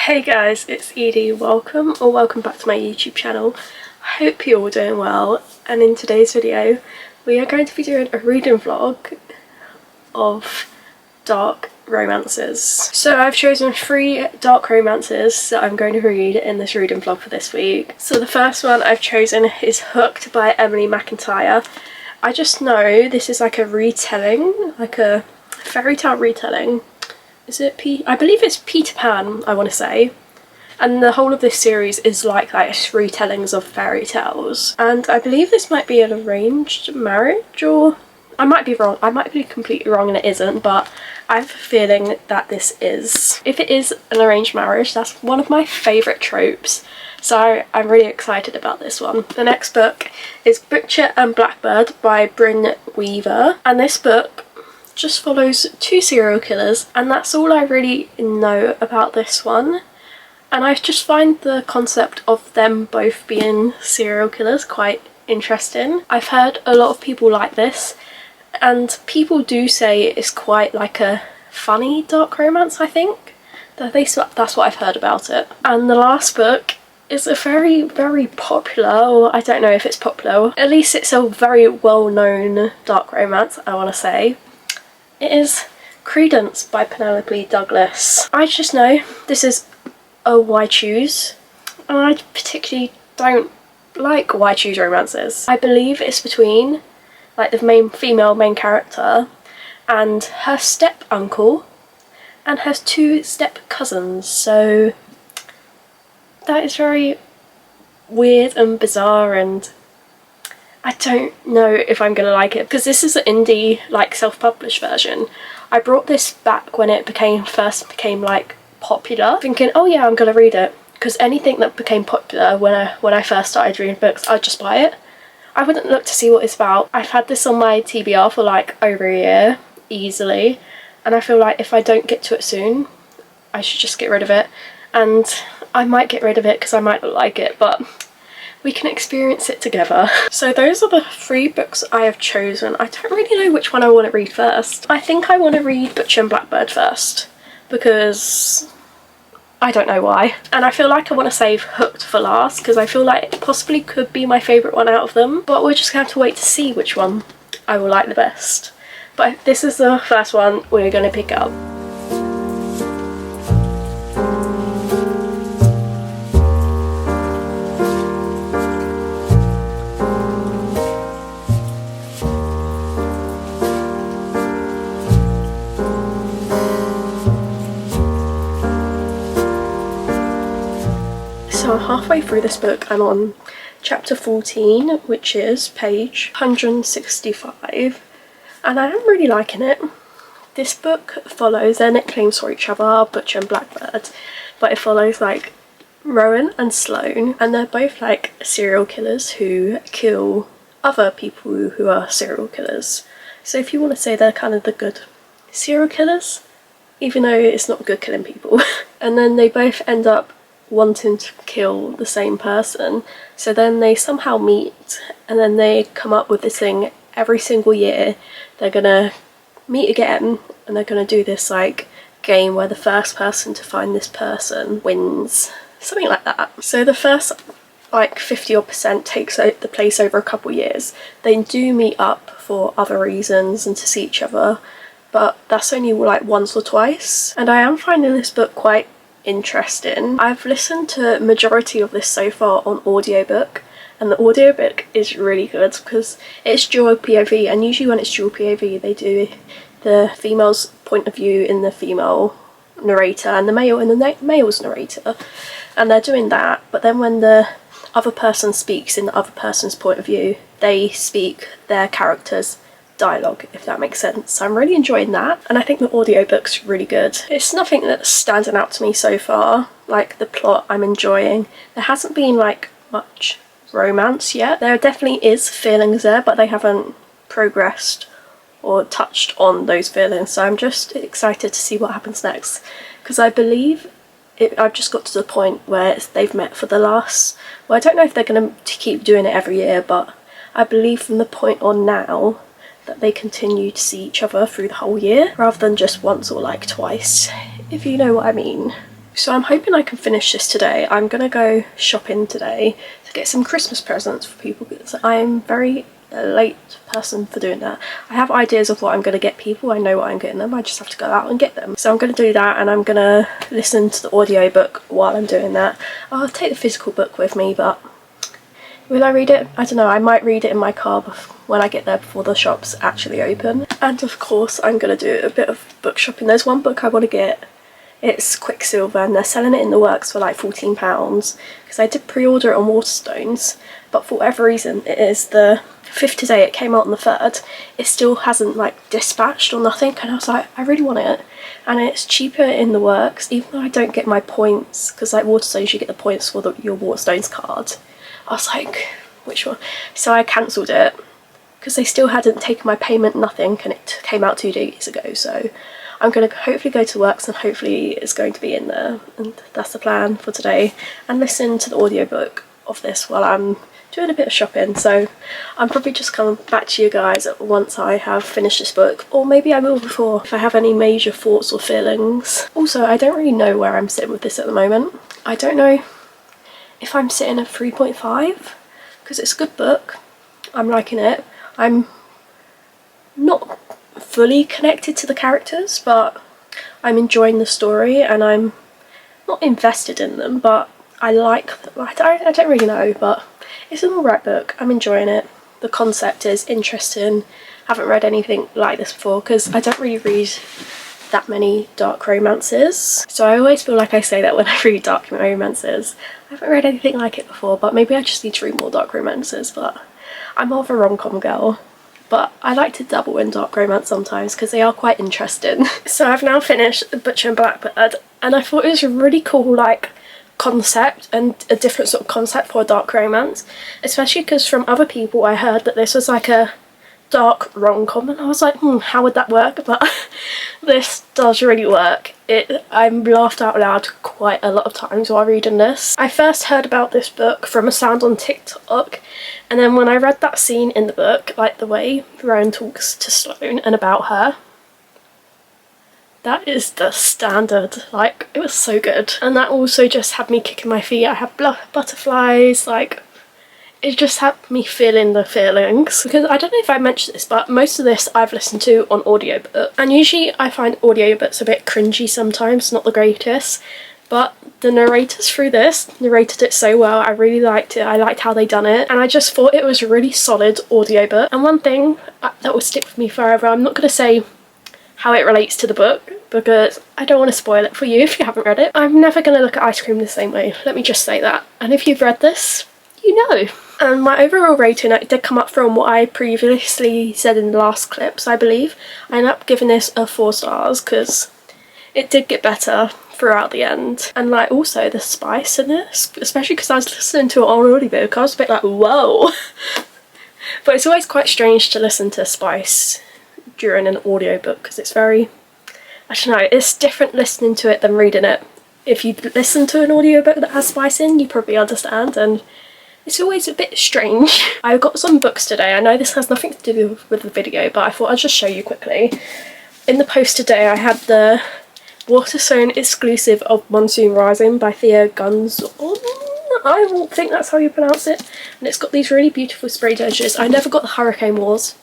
Hey guys, it's Edie. Welcome back to my YouTube channel. I hope you're all doing well, and in today's video we are going to be doing a reading vlog of dark romances. So I've chosen 3 dark romances that I'm going to read in this reading vlog for this week. So the first one I've chosen is Hooked by Emily McIntyre. I just know this is like a retelling, like a fairy tale retelling. Is it I believe it's Peter Pan, I want to say. And the whole of this series is like it's retellings of fairy tales. And I believe this might be an arranged marriage, or I might be wrong. I might be completely wrong and it isn't, but I have a feeling that this is. If it is an arranged marriage, that's one of my favourite tropes. So I'm really excited about this one. The next book is Butcher and Blackbird by Bryn Weaver. And this book just follows 2 serial killers, and that's all I really know about this one. And I just find the concept of them both being serial killers quite interesting. I've heard a lot of people like this, and people do say it's quite like a funny dark romance, I think. That's what I've heard about it. And the last book is a very, very popular, or I don't know if it's popular, at least it's a very well-known dark romance, I want to say. It is Credence by Penelope Douglas. I just know this is a why choose, and I particularly don't like why choose romances. I believe it's between like the female main character and her step uncle and her 2 step cousins, so that is very weird and bizarre, and I don't know if I'm gonna like it because this is an indie like self-published version. I brought this back when it first became like popular, thinking, oh yeah, I'm gonna read it, because anything that became popular when I first started reading books, I'd just buy it. I wouldn't look to see what it's about. I've had this on my TBR for like over a year easily, and I feel like if I don't get to it soon, I should just get rid of it. And I might get rid of it because I might not like it, but we can experience it together. So those are the 3 books I have chosen. I don't really know which one I want to read first. I think I want to read Butcher and Blackbird first, because I don't know why. And I feel like I want to save Hooked for last, because I feel like it possibly could be my favourite one out of them. But we're just going to have to wait to see which one I will like the best. But this is the first one we're going to pick up. So halfway through this book, I'm on chapter 14, which is page 165, and I am really liking it. This book follows their nicknames for each other, Butcher and Blackbird, but it follows like Rowan and Sloane, and they're both like serial killers who kill other people who are serial killers. So if you want to say they're kind of the good serial killers, even though it's not good killing people. And then they both end up wanting to kill the same person, so then they somehow meet, and then they come up with this thing every single year. They're gonna meet again, and they're gonna do this like game where the first person to find this person wins, something like that. So the first like 50% takes the place over a couple years. They do meet up for other reasons and to see each other, but that's only like once or twice. And I am finding this book quite interesting. I've listened to majority of this so far on audiobook, and the audiobook is really good because it's dual POV, and usually when it's dual POV they do the female's point of view in the female narrator and the male in the male's narrator, and they're doing that, but then when the other person speaks in the other person's point of view, they speak their character's dialogue, if that makes sense. So I'm really enjoying that, and I think the audiobook's really good. It's nothing that's standing out to me so far, like the plot I'm enjoying. There hasn't been like much romance yet. There definitely is feelings there, but they haven't progressed or touched on those feelings, so I'm just excited to see what happens next, because I believe I've just got to the point where they've met for the last, well, I don't know if they're going to keep doing it every year, but I believe from the point on now that they continue to see each other through the whole year rather than just once or like twice, if you know what I mean. So I'm hoping I can finish this today. I'm gonna go shopping today to get some Christmas presents for people because I'm very late person for doing that. I have ideas of what I'm going to get people. I know what I'm getting them. I just have to go out and get them. So I'm going to do that, and I'm going to listen to the audiobook while I'm doing that. I'll take the physical book with me, but will I read it? I don't know. I might read it in my car when I get there before the shops actually open. And of course I'm going to do a bit of book shopping. There's one book I want to get. It's Quicksilver, and they're selling it in the works for like £14 because I did pre-order it on Waterstones, but for whatever reason it is the 5th today. It came out on the 3rd. It still hasn't like dispatched or nothing, and I was like, I really want it, and it's cheaper in the works even though I don't get my points, because like Waterstones you get the points for your Waterstones card. I was like, which one? So I cancelled it because they still hadn't taken my payment, nothing, and it came out 2 days ago. So I'm going to hopefully go to works and hopefully it's going to be in there, and that's the plan for today, and listen to the audiobook of this while I'm doing a bit of shopping. So I'm probably just coming back to you guys once I have finished this book, or maybe I will before, if I have any major thoughts or feelings. Also, I don't really know where I'm sitting with this at the moment. I don't know if I'm sitting at 3.5 because it's a good book. I'm liking it. I'm not fully connected to the characters, but I'm enjoying the story and I'm not invested in them, but I like them. I don't really know, but it's an alright book. I'm enjoying it. The concept is interesting. Haven't read anything like this before because I don't really read that many dark romances, so I always feel like I say that when I read dark romances. I haven't read anything like it before, but maybe I just need to read more dark romances. But I'm more of a rom-com girl, but I like to dabble in dark romance sometimes because they are quite interesting. So I've now finished The Butcher and Blackbird, and I thought it was a really cool like concept and a different sort of concept for a dark romance, especially because from other people I heard that this was like a dark rom-com, and I was like, how would that work? But this does really work. I'm laughed out loud quite a lot of times while reading this. I first heard about this book from a sound on TikTok, and then when I read that scene in the book, like the way Rowan talks to Sloane and about her, that is the standard. Like, it was so good. And that also just had me kicking my feet. I had butterflies, like, it just had me feeling the feelings. Because I don't know if I mentioned this, but most of this I've listened to on audiobook, and usually I find audiobooks a bit cringy sometimes, not the greatest, but the narrators through this narrated it so well. I really liked it. I liked how they done it, and I just thought it was a really solid audiobook. And one thing that will stick with me forever, I'm not going to say how it relates to the book because I don't want to spoil it for you if you haven't read it. I'm never going to look at ice cream the same way, let me just say that. And if you've read this, you know. And my overall rating, it did come up from what I previously said in the last clips, I believe. I ended up giving this a 4 stars because it did get better throughout the end. And like also the spice in this, especially because I was listening to it on audiobook, I was a bit like, whoa. But it's always quite strange to listen to spice during an audiobook because it's very, I don't know, it's different listening to it than reading it. If you listen to an audiobook that has spice in, you probably understand, and it's always a bit strange. I got some books today. I know this has nothing to do with the video, but I thought I'd just show you quickly. In the post today I had the Waterstone exclusive of Monsoon Rising by Thea Guns. I think that's how you pronounce it. And it's got these really beautiful sprayed edges. I never got the Hurricane Wars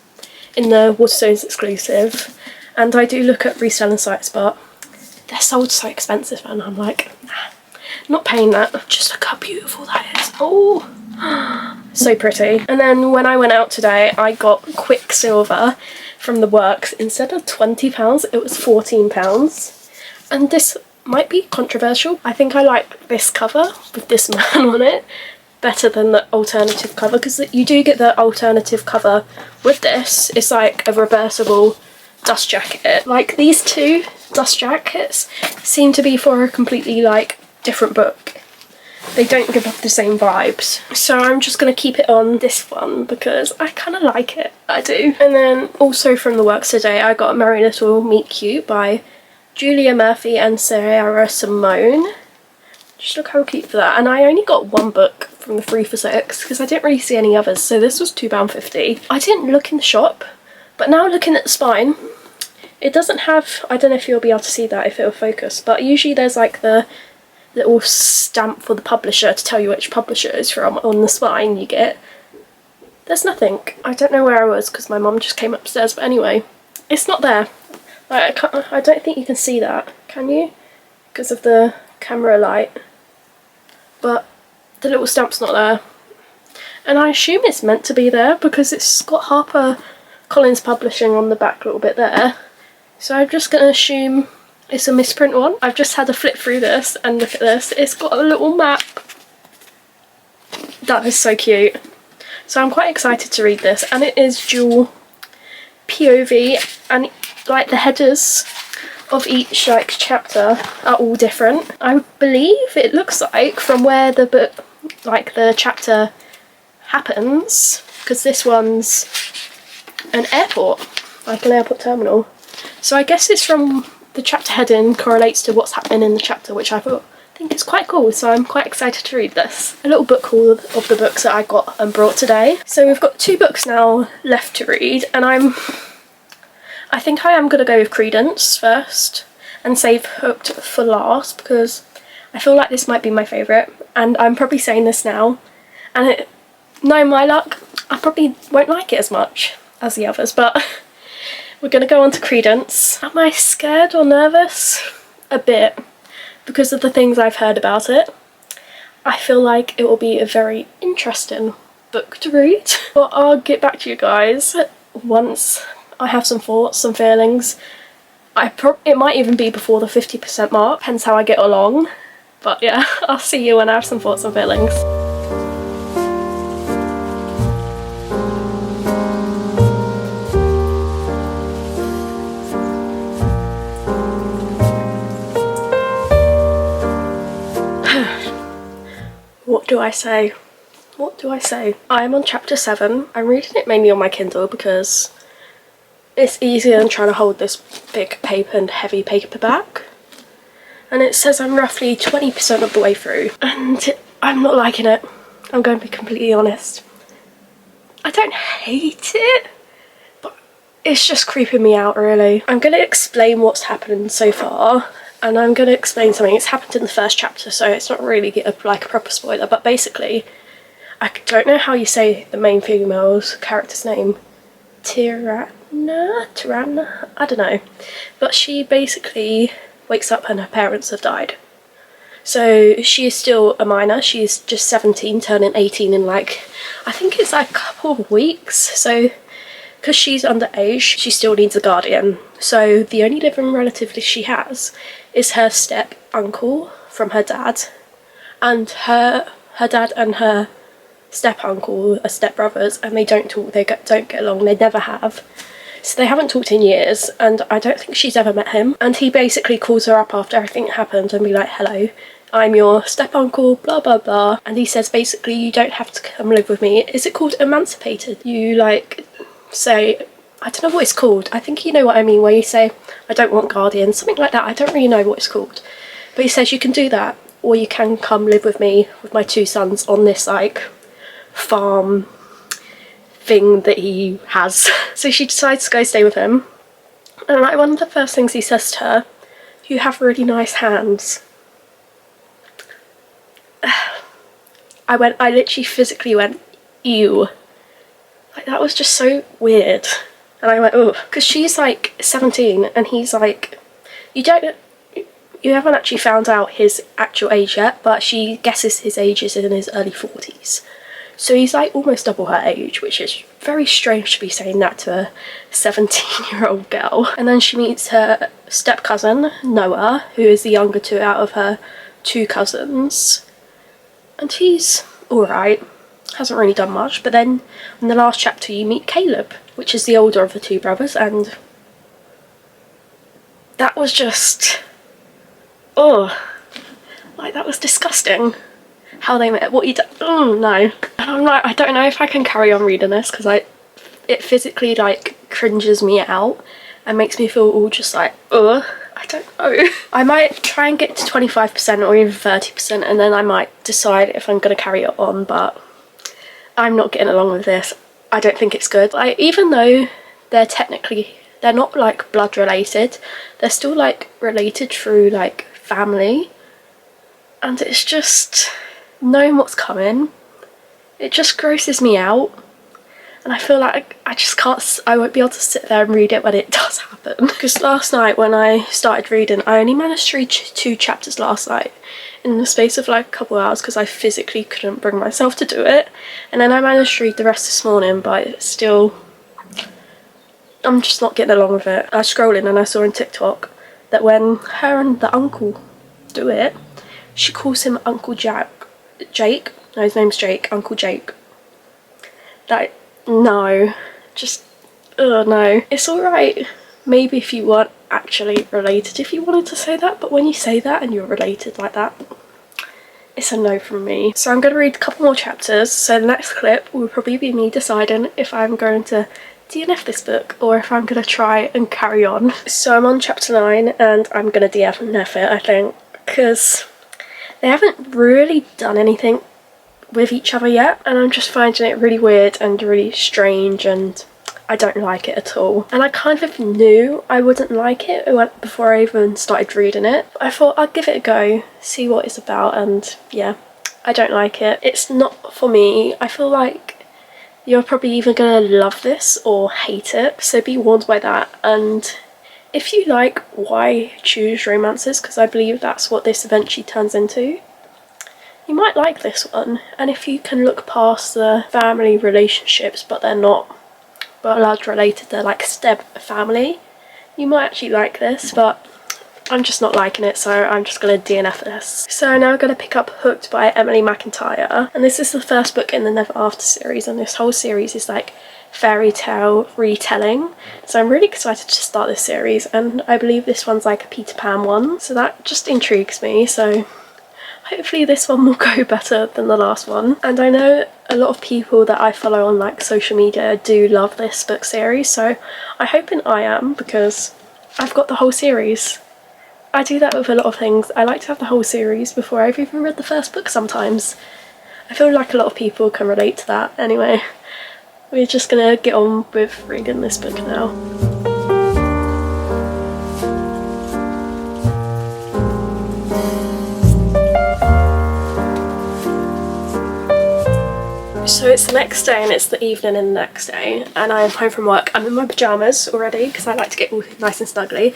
in the Waterstones exclusive, and I do look at reselling sites, but they're sold so expensive, and I'm like, nah, not paying that. Just look how beautiful that is. Oh, so pretty. And then when I went out today, I got Quicksilver from the works. Instead of £20, it was £14. And this might be controversial. I think I like this cover with this man on it better than the alternative cover, because you do get the alternative cover with this. It's like a reversible dust jacket. Like these two dust jackets seem to be for a completely like different book. They don't give off the same vibes. So I'm just going to keep it on this one because I kind of like it. I do. And then also from the works today, I got Merry Little Meet Cute by Julia Murphy and Sarah Simone. Just look how cute for that. And I only got one book from the 3 for 6 because I didn't really see any others, so this was £2.50. I didn't look in the shop, but now looking at the spine, it doesn't have, I don't know if you'll be able to see that if it'll focus, but usually there's like the little stamp for the publisher to tell you which publisher it's from on the spine you get. There's nothing. I don't know where I was because my mum just came upstairs, but anyway, it's not there. Like, I don't think you can see that, can you? Because of the camera light. But the little stamp's not there. And I assume it's meant to be there because it's got HarperCollins Publishing on the back a little bit there. So I'm just going to assume it's a misprint one. I've just had a flip through this and look at this. It's got a little map. That is so cute. So I'm quite excited to read this, and it is dual POV, and like the headers of each like chapter are all different. I believe it looks like from where the book, like the chapter happens, because this one's an airport, like an airport terminal. So I guess it's from the chapter heading correlates to what's happening in the chapter, which I think it's quite cool, so I'm quite excited to read this. A little book haul of the books that I got and brought today. So we've got 2 books now left to read, and I think I am going to go with Credence first and save Hooked for last, because I feel like this might be my favourite, and I'm probably saying this now, and knowing my luck, I probably won't like it as much as the others, but we're going to go on to Credence. Am I scared or nervous? A bit, because of the things I've heard about it. I feel like it will be a very interesting book to read. But I'll get back to you guys once I have some thoughts, some feelings. It might even be before the 50% mark, depends how I get along. But yeah, I'll see you when I have some thoughts and feelings. What do I say? What do I say? I'm on chapter 7. I'm reading it mainly on my Kindle because it's easier than trying to hold this big paper and heavy paperback. And it says I'm roughly 20% of the way through, and I'm not liking it. I'm going to be completely honest. I don't hate it, but it's just creeping me out really. I'm going to explain what's happened so far, and I'm going to explain something. It's happened in the first chapter, so it's not really like a proper spoiler, but basically, I don't know how you say the main female's character's name. Tirana, I don't know. But she basically wakes up and her parents have died. So she is still a minor. She's just 17, turning 18 in like, I think it's like a couple of weeks. So because she's underage, she still needs a guardian. So the only living relative that she has is her step uncle from her dad, and her dad and her step uncle are step brothers, and they don't talk, they don't get along, they never have. So they haven't talked in years, and I don't think she's ever met him. And he basically calls her up after everything happened and be like, hello, I'm your step uncle, blah blah blah. And he says basically, you don't have to come live with me. Is it called emancipated? You like say, I don't know what it's called. I think you know what I mean, where you say, I don't want guardians, something like that. I don't really know what it's called. But he says you can do that, or you can come live with me with my 2 sons on this like farm thing that he has. So she decides to go stay with him, and like one of the first things he says to her, you have really nice hands. I literally physically went, ew. Like that was just so weird. And I went, oh, because she's like 17 and he's like, you haven't actually found out his actual age yet, but she guesses his age is in his early 40s. So he's like almost double her age, which is very strange to be saying that to a 17-year-old girl. And then she meets her step cousin, Noah, who is the younger out of her 2 cousins. And he's alright, hasn't really done much. But then in the last chapter you meet Caleb, which is the older of the 2 brothers, and that was just, oh, like that was disgusting. How they met, what you done, oh no. And I'm like, I don't know if I can carry on reading this, because it physically like cringes me out and makes me feel all just like, ugh, I don't know. I might try and get to 25% or even 30%, and then I might decide if I'm going to carry it on, but I'm not getting along with this. I don't think it's good. Like, even though they're not like blood related, they're still like related through like family. and it's just knowing what's coming, it just grosses me out. And I feel like I just can't, I won't be able to sit there and read it when it does happen. Because last night when I started reading, I only managed to read 2 chapters last night in the space of like a couple of hours because I physically couldn't bring myself to do it. And then I managed to read the rest this morning, but it's still, I'm just not getting along with it. I was scrolling and I saw on TikTok that when her and the uncle do it, she calls him Uncle Jake. No, his name's Jake. Uncle Jake. Like, no, just, no. It's alright, maybe if you weren't actually related, if you wanted to say that, but when you say that and you're related like that, it's a no from me. So I'm going to read a couple more chapters, so the next clip will probably be me deciding if I'm going to DNF this book or if I'm going to try and carry on. So I'm on chapter 9 and I'm going to DNF it, I think, because they haven't really done anything with each other yet, and I'm just finding it really weird and really strange, and I don't like it at all. And I kind of knew I wouldn't like it before I even started reading it. I thought I'd give it a go, see what it's about, and yeah, I don't like it. It's not for me. I feel like you're probably either gonna love this or hate it, so be warned by that. And if you like why choose romances, because I believe that's what this eventually turns into, you might like this one. And if you can look past the family relationships, but they're not blood related, they're like step family, you might actually like this, but I'm just not liking it, so I'm just going to DNF this. So now I'm going to pick up Hooked by Emily McIntyre, and this is the first book in the Never After series, and this whole series is like fairy tale retelling, so I'm really excited to start this series, and I believe this one's like a Peter Pan one, so that just intrigues me. So hopefully this one will go better than the last one. And I know a lot of people that I follow on like social media do love this book series, so I'm hoping I am, because I've got the whole series. I do that with a lot of things. I like to have the whole series before I've even read the first book sometimes. I feel like a lot of people can relate to that. Anyway, we're just gonna get on with reading this book now. So it's the next day and it's the evening in the next day, and I'm home from work. I'm in my pyjamas already because I like to get all nice and snuggly,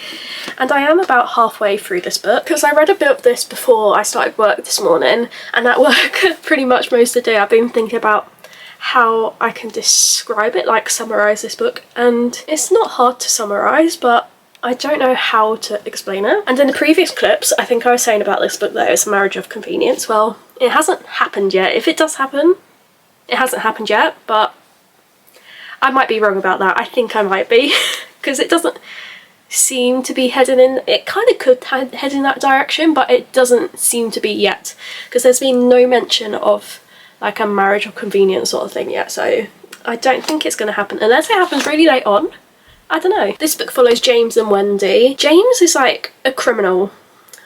and I am about halfway through this book because I read a bit of this before I started work this morning, and at work pretty much most of the day I've been thinking about how I can describe it, like summarise this book, and it's not hard to summarise, but I don't know how to explain it. And in the previous clips I think I was saying about this book that it's a marriage of convenience. Well, it hasn't happened yet. If it does happen, it hasn't happened yet, but I might be wrong about that. I think I might be, because it doesn't seem to be heading in, it kind of could head in that direction, but it doesn't seem to be yet, because there's been no mention of like a marriage of convenience sort of thing yet, so I don't think it's going to happen unless it happens really late on. I don't know. This book follows James and Wendy. James is like a criminal.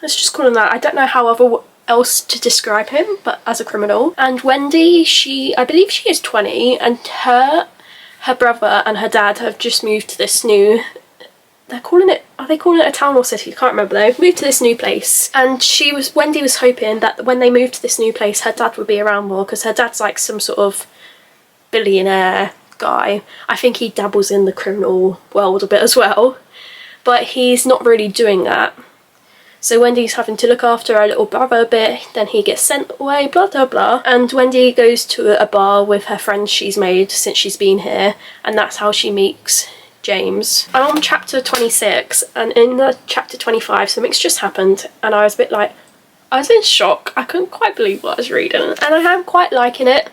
Let's just call him that. I don't know how else to describe him but as a criminal. And Wendy, I believe she is 20, and her brother and her dad have just moved to this new, are they calling it a town or city? I can't remember though. Moved to this new place, and Wendy was hoping that when they moved to this new place her dad would be around more, because her dad's like some sort of billionaire guy. I think he dabbles in the criminal world a bit as well, but he's not really doing that. So Wendy's having to look after her little brother a bit, then he gets sent away, blah blah blah. And Wendy goes to a bar with her friends she's made since she's been here, and that's how she meets James. I'm on chapter 26, and in the chapter 25 something's just happened, and I was a bit like, I was in shock. I couldn't quite believe what I was reading, and I am quite liking it.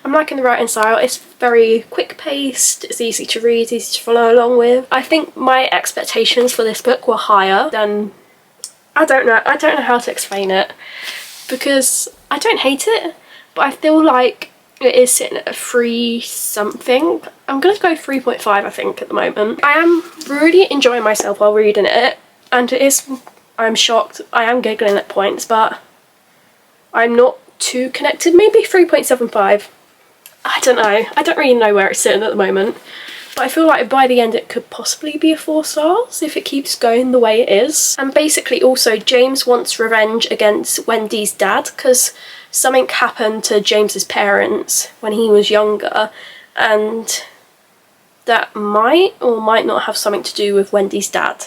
I'm liking the writing style. It's very quick paced, it's easy to read, easy to follow along with. I think my expectations for this book were higher than, I don't know how to explain it, because I don't hate it, but I feel like it is sitting at a 3 something. I'm gonna go 3.5 I think at the moment. I am really enjoying myself while reading it, and I'm shocked, I am giggling at points, but I'm not too connected. Maybe 3.75. I don't know. I don't really know where it's sitting at the moment, but I feel like by the end it could possibly be a 4 stars if it keeps going the way it is. And basically also James wants revenge against Wendy's dad because something happened to James's parents when he was younger, and that might or might not have something to do with Wendy's dad.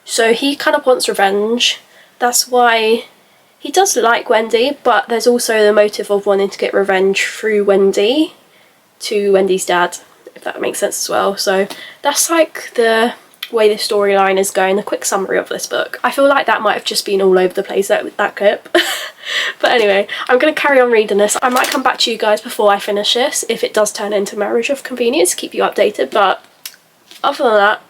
So he kind of wants revenge. That's why he does like Wendy, but there's also the motive of wanting to get revenge through Wendy to Wendy's dad, if that makes sense as well. So that's like the way the storyline is going, a quick summary of this book. I feel like that might have just been all over the place, that clip. But anyway, I'm going to carry on reading this. I might come back to you guys before I finish this if it does turn into Marriage of Convenience, keep you updated. But other than that,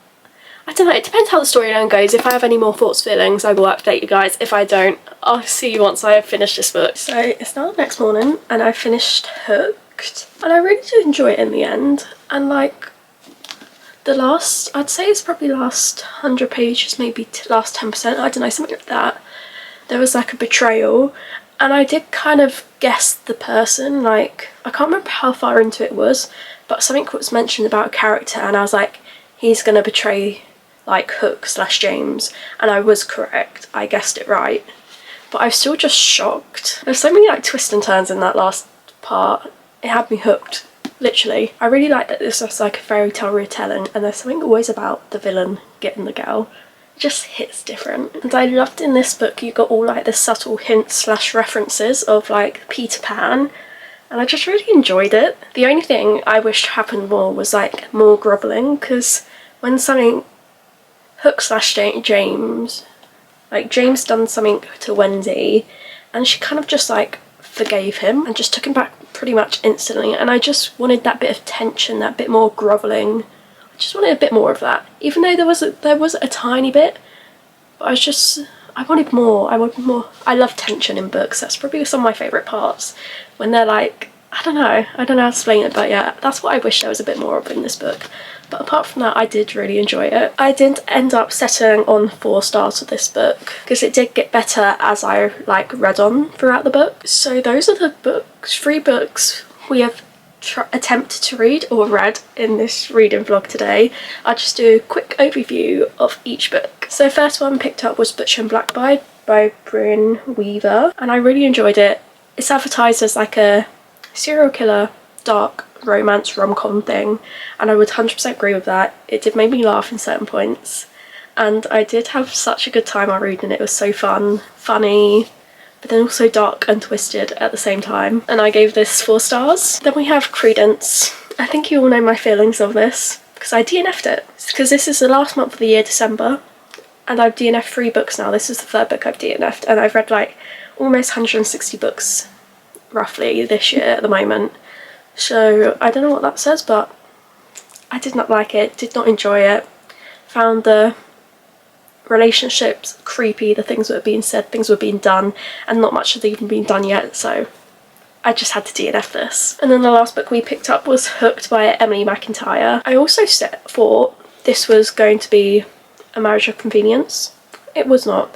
I don't know, it depends how the storyline goes. If I have any more thoughts, feelings, I will update you guys. If I don't, I'll see you once I have finished this book. So it's now the next morning and I finished Hooked, and I really did enjoy it in the end. And like the last, I'd say it's probably last 100 pages, maybe last 10%, I don't know, something like that. There was like a betrayal, and I did kind of guess the person. Like, I can't remember how far into it was, but something was mentioned about a character and I was like, he's gonna betray like Hook / James, and I was correct, I guessed it right. But I was still just shocked. There's so many like twists and turns in that last part. It had me hooked, literally. I really like that this was like a fairy tale retelling, and there's something always about the villain getting the girl. Just hits different. And I loved in this book you got all like the subtle hints / references of like Peter Pan, and I just really enjoyed it. The only thing I wished happened more was like more grovelling, because when something Hook / James, like James done something to Wendy and she kind of just like forgave him and just took him back pretty much instantly, and I just wanted that bit of tension, that bit more grovelling. Just wanted a bit more of that, even though there was a tiny bit, but I wanted more. I love tension in books. That's probably some of my favourite parts, when they're like, I don't know how to explain it, but yeah, that's what I wish there was a bit more of in this book. But apart from that, I did really enjoy it. I didn't end up settling on 4 stars with this book because it did get better as I like read on throughout the book. So those are the 3 books we have attempted to read or read in this reading vlog today. I'll just do a quick overview of each book. So first one picked up was Butcher and Blackbird by Bryn Weaver, and I really enjoyed it. It's advertised as like a serial killer dark romance rom-com thing, and I would 100% agree with that. It did make me laugh in certain points, and I did have such a good time while reading it. It was so fun, funny, but then also dark and twisted at the same time, and I gave this 4 stars. Then we have Credence. I think you all know my feelings of this because I DNF'd it, because this is the last month of the year, December, and I've DNF'd 3 books now. This is the 3rd book I've DNF'd, and I've read like almost 160 books roughly this year at the moment. So I don't know what that says, but I did not like it, did not enjoy it. Found the relationships creepy, the things that were being said, things were being done, and not much had even been done yet, so I just had to DNF this. And then the last book we picked up was Hooked by Emily McIntyre. I also thought this was going to be a Marriage of Convenience. It was not.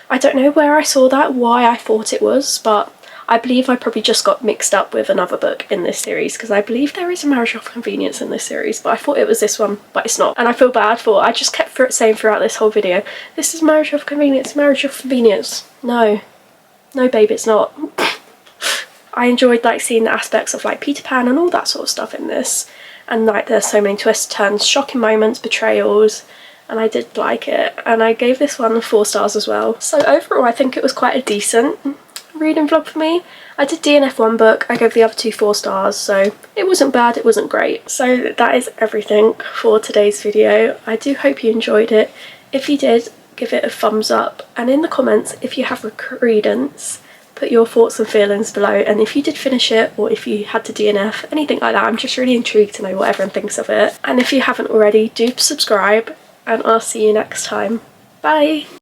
I don't know where I saw that, why I thought it was, but I believe I probably just got mixed up with another book in this series, because I believe there is a Marriage of Convenience in this series, but I thought it was this one, but it's not. And I feel bad for it. I just kept saying throughout this whole video, this is Marriage of Convenience, Marriage of Convenience. No. No, babe, it's not. I enjoyed like seeing the aspects of like Peter Pan and all that sort of stuff in this. And like there's so many twists, turns, shocking moments, betrayals, and I did like it. And I gave this one 4 stars as well. So overall I think it was quite a decent reading vlog for me. I did DNF 1 book, I gave the other 2 4 stars, so it wasn't bad, it wasn't great. So that is everything for today's video. I do hope you enjoyed it. If you did, give it a thumbs up, and in the comments if you have a Credence, put your thoughts and feelings below, and if you did finish it or if you had to DNF, anything like that. I'm just really intrigued to know what everyone thinks of it. And if you haven't already, do subscribe, and I'll see you next time. Bye!